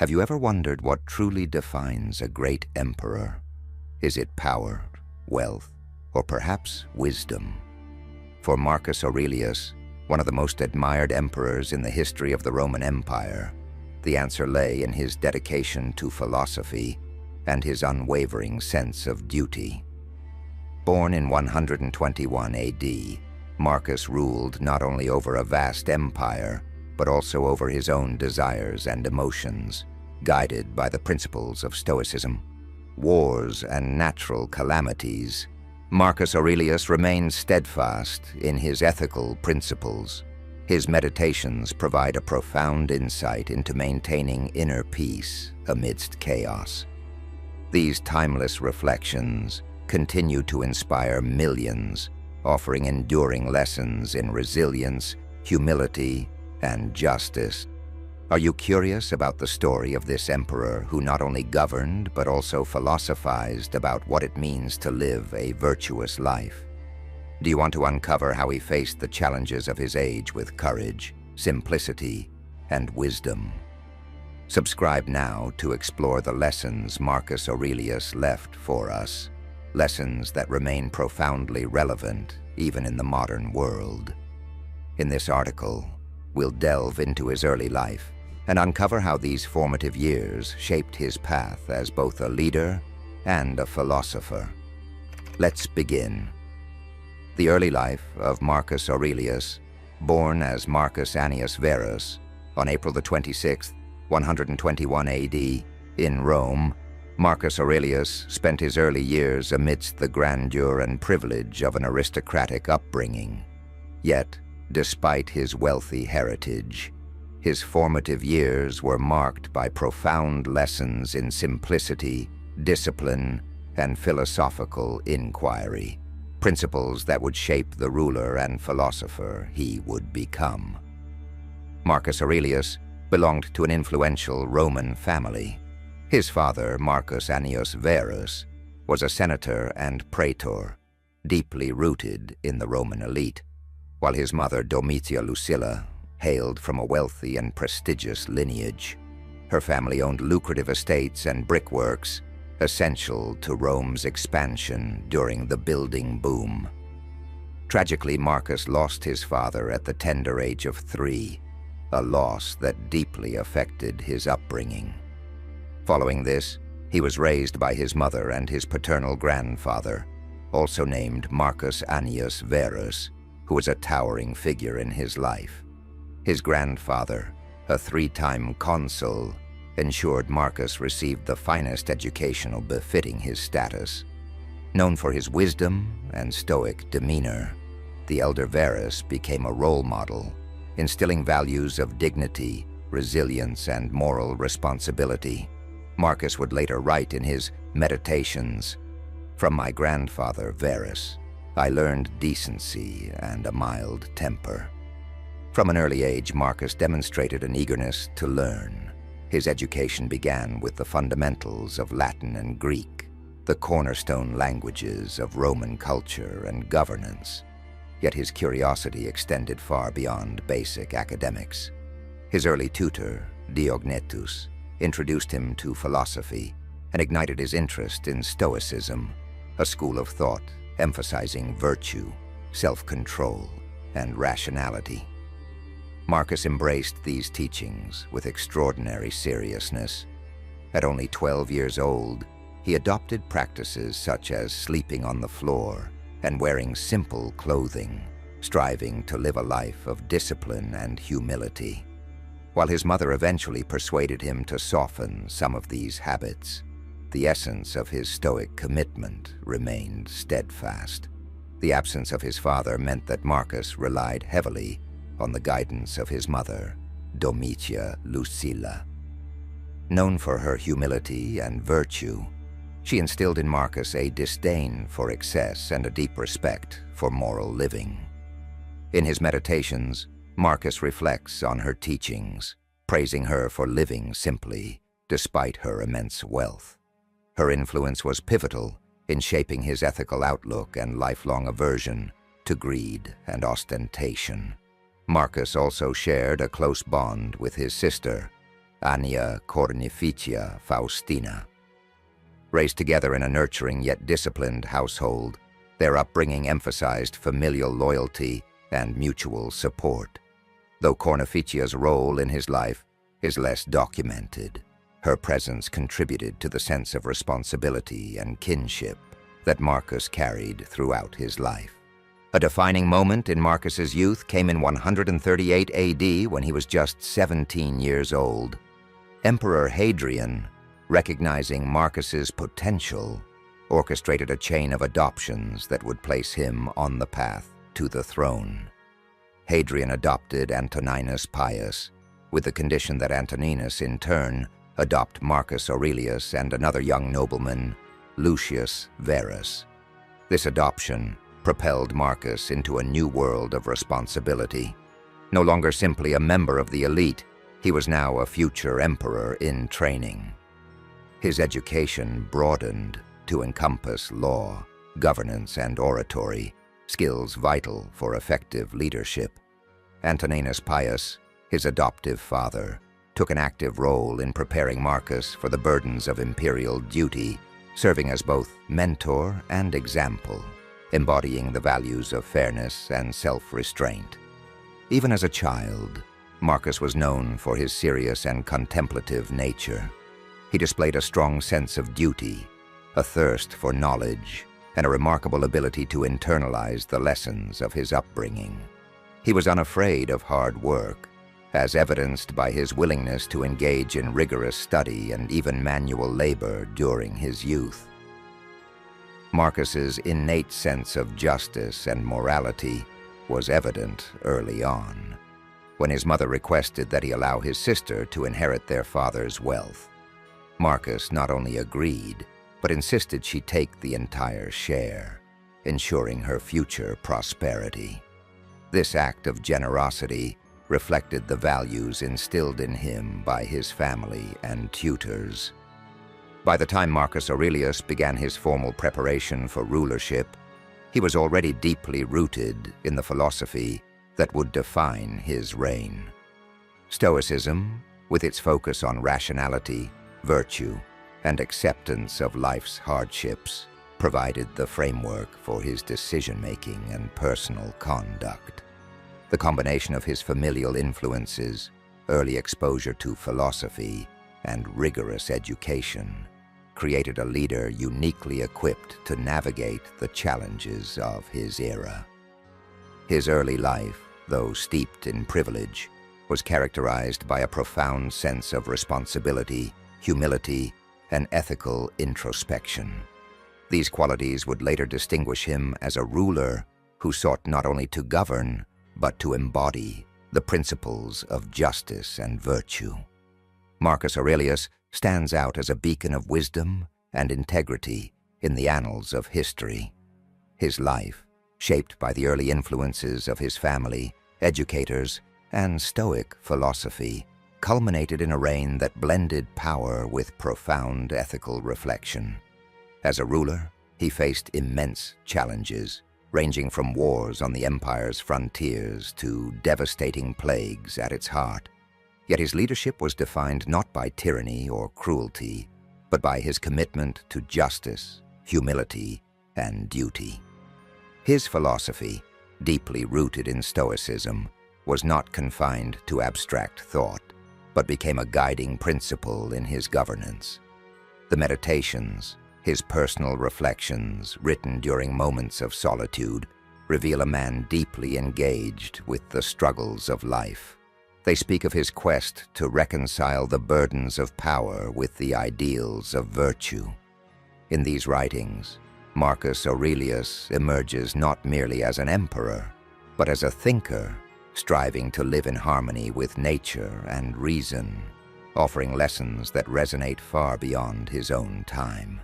Have you ever wondered what truly defines a great emperor? Is it power, wealth, or perhaps wisdom? For Marcus Aurelius, one of the most admired emperors in the history of the Roman Empire, the answer lay in his dedication to philosophy and his unwavering sense of duty. Born in 121 AD, Marcus ruled not only over a vast empire, but also over his own desires and emotions, guided by the principles of stoicism. Wars and natural calamities, Marcus Aurelius remained steadfast in his ethical principles. His meditations provide a profound insight into maintaining inner peace amidst chaos. These timeless reflections continue to inspire millions, offering enduring lessons in resilience, humility, and justice. Are you curious about the story of this emperor who not only governed but also philosophized about what it means to live a virtuous life? Do you want to uncover how he faced the challenges of his age with courage, simplicity, and wisdom? Subscribe now to explore the lessons Marcus Aurelius left for us, lessons that remain profoundly relevant even in the modern world. In this article, we'll delve into his early life and uncover how these formative years shaped his path as both a leader and a philosopher. Let's begin. The early life of Marcus Aurelius, born as Marcus Annius Verus on April 26, 121 AD, in Rome, Marcus Aurelius spent his early years amidst the grandeur and privilege of an aristocratic upbringing. Yet, despite his wealthy heritage, his formative years were marked by profound lessons in simplicity, discipline, and philosophical inquiry, principles that would shape the ruler and philosopher he would become. Marcus Aurelius belonged to an influential Roman family. His father, Marcus Annius Verus, was a senator and praetor, deeply rooted in the Roman elite, while his mother, Domitia Lucilla, hailed from a wealthy and prestigious lineage. Her family owned lucrative estates and brickworks, essential to Rome's expansion during the building boom. Tragically, Marcus lost his father at the tender age of 3, a loss that deeply affected his upbringing. Following this, he was raised by his mother and his paternal grandfather, also named Marcus Annius Verus, who was a towering figure in his life. His grandfather, a 3-time consul, ensured Marcus received the finest educational befitting his status. Known for his wisdom and stoic demeanor, the elder Verus became a role model, instilling values of dignity, resilience, and moral responsibility. Marcus would later write in his Meditations, "From my grandfather Verus, I learned decency and a mild temper." From an early age, Marcus demonstrated an eagerness to learn. His education began with the fundamentals of Latin and Greek, the cornerstone languages of Roman culture and governance. Yet his curiosity extended far beyond basic academics. His early tutor, Diognetus, introduced him to philosophy and ignited his interest in stoicism, a school of thought emphasizing virtue, self-control, and rationality. Marcus embraced these teachings with extraordinary seriousness. At only 12 years old, he adopted practices such as sleeping on the floor and wearing simple clothing, striving to live a life of discipline and humility. While his mother eventually persuaded him to soften some of these habits, the essence of his stoic commitment remained steadfast. The absence of his father meant that Marcus relied heavily on the guidance of his mother, Domitia Lucilla. Known for her humility and virtue, she instilled in Marcus a disdain for excess and a deep respect for moral living. In his Meditations, Marcus reflects on her teachings, praising her for living simply despite her immense wealth. Her influence was pivotal in shaping his ethical outlook and lifelong aversion to greed and ostentation. Marcus also shared a close bond with his sister, Ania Cornificia Faustina. Raised together in a nurturing yet disciplined household, their upbringing emphasized familial loyalty and mutual support. Though Cornificia's role in his life is less documented, her presence contributed to the sense of responsibility and kinship that Marcus carried throughout his life. A defining moment in Marcus's youth came in 138 AD when he was just 17 years old. Emperor Hadrian, recognizing Marcus's potential, orchestrated a chain of adoptions that would place him on the path to the throne. Hadrian adopted Antoninus Pius, with the condition that Antoninus, in turn, adopt Marcus Aurelius and another young nobleman, Lucius Verus. This adoption propelled Marcus into a new world of responsibility. No longer simply a member of the elite, he was now a future emperor in training. His education broadened to encompass law, governance, and oratory, skills vital for effective leadership. Antoninus Pius, his adoptive father, took an active role in preparing Marcus for the burdens of imperial duty, serving as both mentor and example, embodying the values of fairness and self-restraint. Even as a child, Marcus was known for his serious and contemplative nature. He displayed a strong sense of duty, a thirst for knowledge, and a remarkable ability to internalize the lessons of his upbringing. He was unafraid of hard work, as evidenced by his willingness to engage in rigorous study and even manual labor during his youth. Marcus's innate sense of justice and morality was evident early on, when his mother requested that he allow his sister to inherit their father's wealth. Marcus not only agreed, but insisted she take the entire share, ensuring her future prosperity. This act of generosity reflected the values instilled in him by his family and tutors. By the time Marcus Aurelius began his formal preparation for rulership, he was already deeply rooted in the philosophy that would define his reign. Stoicism, with its focus on rationality, virtue, and acceptance of life's hardships, provided the framework for his decision-making and personal conduct. The combination of his familial influences, early exposure to philosophy, and rigorous education created a leader uniquely equipped to navigate the challenges of his era. His early life, though steeped in privilege, was characterized by a profound sense of responsibility, humility, and ethical introspection. These qualities would later distinguish him as a ruler who sought not only to govern, but to embody the principles of justice and virtue. Marcus Aurelius stands out as a beacon of wisdom and integrity in the annals of history. His life, shaped by the early influences of his family, educators, and Stoic philosophy, culminated in a reign that blended power with profound ethical reflection. As a ruler, he faced immense challenges, ranging from wars on the empire's frontiers to devastating plagues at its heart. Yet his leadership was defined not by tyranny or cruelty, but by his commitment to justice, humility, and duty. His philosophy, deeply rooted in Stoicism, was not confined to abstract thought, but became a guiding principle in his governance. The Meditations, his personal reflections written during moments of solitude, reveal a man deeply engaged with the struggles of life. They speak of his quest to reconcile the burdens of power with the ideals of virtue. In these writings, Marcus Aurelius emerges not merely as an emperor, but as a thinker, striving to live in harmony with nature and reason, offering lessons that resonate far beyond his own time.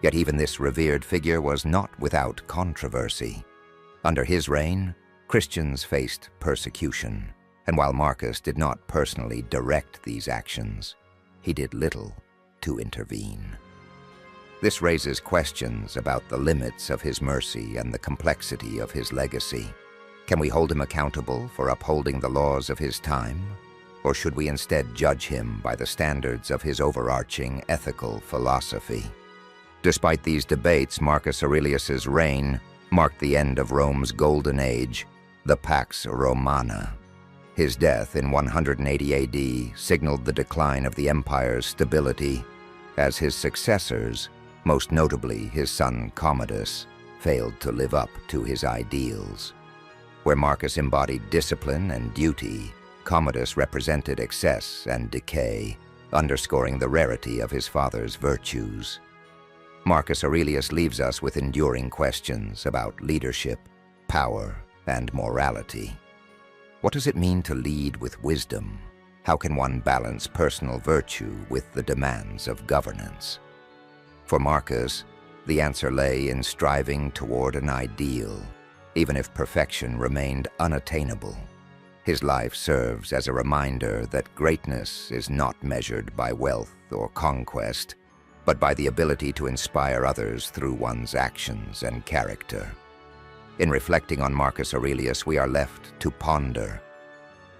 Yet even this revered figure was not without controversy. Under his reign, Christians faced persecution, and while Marcus did not personally direct these actions, he did little to intervene. This raises questions about the limits of his mercy and the complexity of his legacy. Can we hold him accountable for upholding the laws of his time? Or should we instead judge him by the standards of his overarching ethical philosophy? Despite these debates, Marcus Aurelius's reign marked the end of Rome's golden age, the Pax Romana. His death in 180 AD signaled the decline of the empire's stability, as his successors, most notably his son Commodus, failed to live up to his ideals. Where Marcus embodied discipline and duty, Commodus represented excess and decay, underscoring the rarity of his father's virtues. Marcus Aurelius leaves us with enduring questions about leadership, power, and morality. What does it mean to lead with wisdom? How can one balance personal virtue with the demands of governance? For Marcus, the answer lay in striving toward an ideal, even if perfection remained unattainable. His life serves as a reminder that greatness is not measured by wealth or conquest, but by the ability to inspire others through one's actions and character. In reflecting on Marcus Aurelius, we are left to ponder: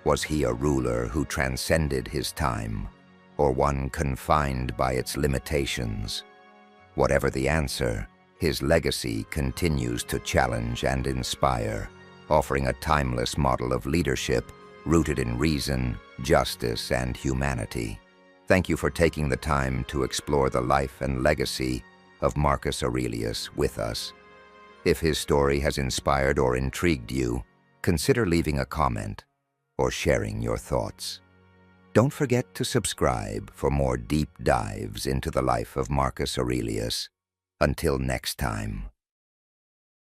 was he a ruler who transcended his time, or one confined by its limitations? Whatever the answer, his legacy continues to challenge and inspire, offering a timeless model of leadership rooted in reason, justice, and humanity. Thank you for taking the time to explore the life and legacy of Marcus Aurelius with us. If his story has inspired or intrigued you, consider leaving a comment or sharing your thoughts. Don't forget to subscribe for more deep dives into the life of Marcus Aurelius. Until next time.